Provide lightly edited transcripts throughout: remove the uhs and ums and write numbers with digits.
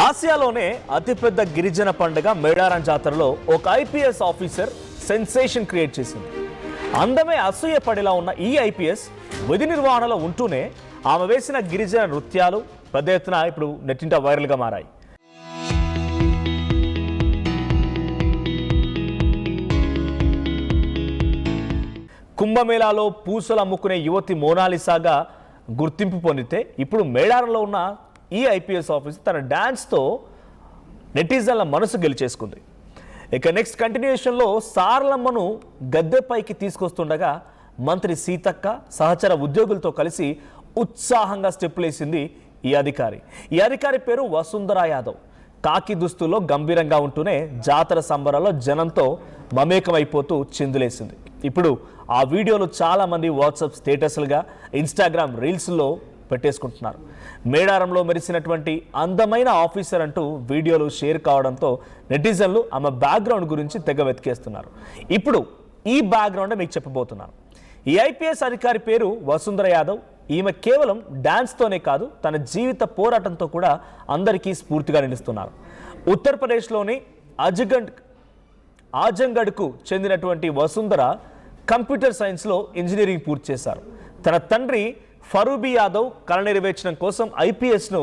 ఆసియాలోనే అతిపెద్ద గిరిజన పండుగ మేడారం జాతరలో ఒక ఐపీఎస్ ఆఫీసర్ సెన్సేషన్ క్రియేట్ చేసింది. అందమే అసూయ పడేలా ఉన్న ఈ ఐపీఎస్ విధి నిర్వహణలో ఉంటూనే ఆమె వేసిన గిరిజన నృత్యాలు పెద్ద ఎత్తున ఇప్పుడు నెట్టింట వైరల్గా మారాయి. కుంభమేళాలో పూసలు అమ్ముకునే యువతి మోనాలిసాగా గుర్తింపు పొందితే ఇప్పుడు మేడారంలో ఉన్న ఈ ఐపీఎస్ ఆఫీసర్ తన డాన్స్తో నెటిజన్ల మనసు గెలిచేసుకుంది. ఇక నెక్స్ట్ కంటిన్యూషన్లో సారలమ్మను గద్దెపైకి తీసుకొస్తుండగా మంత్రి సీతక్క సహచర ఉద్యోగులతో కలిసి ఉత్సాహంగా స్టెప్పులేసింది ఈ అధికారి పేరు వసుంధరా యాదవ్. కాకి దుస్తుల్లో గంభీరంగా ఉంటూనే జాతర సంబరాల్లో జనంతో మమేకమైపోతూ చిందులేసింది. ఇప్పుడు ఆ వీడియోలు చాలామంది వాట్సాప్ స్టేటస్లుగా ఇన్స్టాగ్రామ్ రీల్స్లో పెట్టేసుకుంటున్నారు. మేడారంలో మెరిసినటువంటి అందమైన ఆఫీసర్ అంటూ వీడియోలు షేర్ కావడంతో నెటిజన్లు ఆమె బ్యాక్గ్రౌండ్ గురించి తెగ వెతికేస్తున్నారు. ఇప్పుడు ఈ బ్యాక్గ్రౌండ్ మీకు చెప్పబోతున్నాను. ఈ ఐపీఎస్ అధికారి పేరు వసుంధరా యాదవ్. ఈమె కేవలం డాన్స్తోనే కాదు, తన జీవిత పోరాటంతో కూడా అందరికీ స్ఫూర్తిగా నిలుస్తున్నారు. ఉత్తరప్రదేశ్లోని ఆజంగఢ్కు చెందినటువంటి వసుంధర కంప్యూటర్ సైన్స్లో ఇంజనీరింగ్ పూర్తి చేశారు. తన తండ్రి ఫరూబీ యాదవ్ కళ నెరవేర్చడం కోసం ఐపీఎస్ను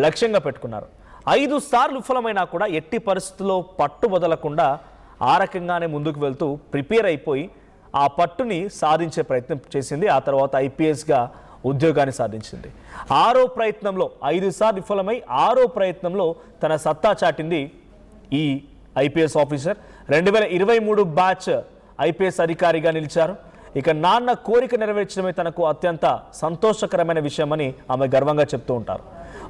లక్ష్యంగా పెట్టుకున్నారు. 5 సార్లు విఫలమైనా కూడా ఎట్టి పరిస్థితుల్లో పట్టు వదలకుండా ఆ రకంగానే ముందుకు వెళ్తూ ప్రిపేర్ అయిపోయి ఆ పట్టుని సాధించే ప్రయత్నం చేసింది. ఆ తర్వాత ఐపీఎస్గా ఉద్యోగాన్ని సాధించింది. 6వ ప్రయత్నంలో 5 సార్లు విఫలమై 6వ ప్రయత్నంలో తన సత్తా చాటింది ఈ ఐపీఎస్ ఆఫీసర్. 2023 బ్యాచ్ ఐపీఎస్ అధికారిగా నిలిచారు. ఇక నాన్న కోరిక నెరవేర్చడమే తనకు అత్యంత సంతోషకరమైన విషయమని ఆమె గర్వంగా చెప్తూ ఉంటారు.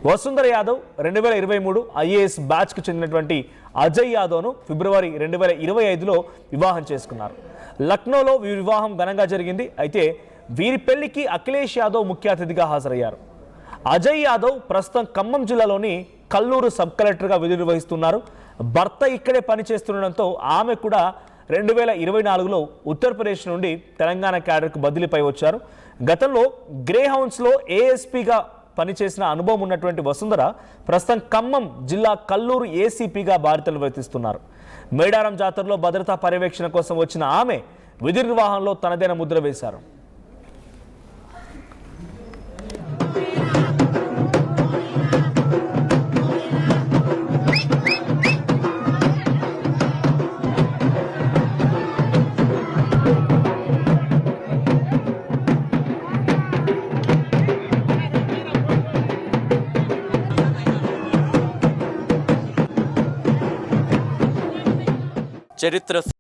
వసుంధరా యాదవ్ 2023 ఐఏఎస్ బ్యాచ్కు చెందినటువంటి అజయ్ యాదవ్ను ఫిబ్రవరి 2025లో వివాహం చేసుకున్నారు. లక్నోలో వీరి వివాహం ఘనంగా జరిగింది. అయితే వీరి పెళ్లికి అఖిలేష్ యాదవ్ ముఖ్య అతిథిగా హాజరయ్యారు. అజయ్ యాదవ్ ప్రస్తుతం ఖమ్మం జిల్లాలోని కల్లూరు సబ్ కలెక్టర్గా విధులు నిర్వహిస్తున్నారు. భర్త ఇక్కడే పనిచేస్తుండడంతో ఆమె కూడా 2024లో ఉత్తరప్రదేశ్ నుండి తెలంగాణ క్యాడర్కు బదిలీపై వచ్చారు. గతంలో గ్రే హౌన్స్లో ఏఎస్పీగా పనిచేసిన అనుభవం ఉన్నటువంటి వసుంధర ప్రస్తుతం ఖమ్మం జిల్లా కల్లూరు ఏసీపీగా బాధ్యతలు నిర్వర్తిస్తున్నారు. మేడారం జాతరలో భద్రతా పర్యవేక్షణ కోసం వచ్చిన ఆమె విధి నిర్వహణలో తనదైన ముద్ర వేశారు. చరిత్ర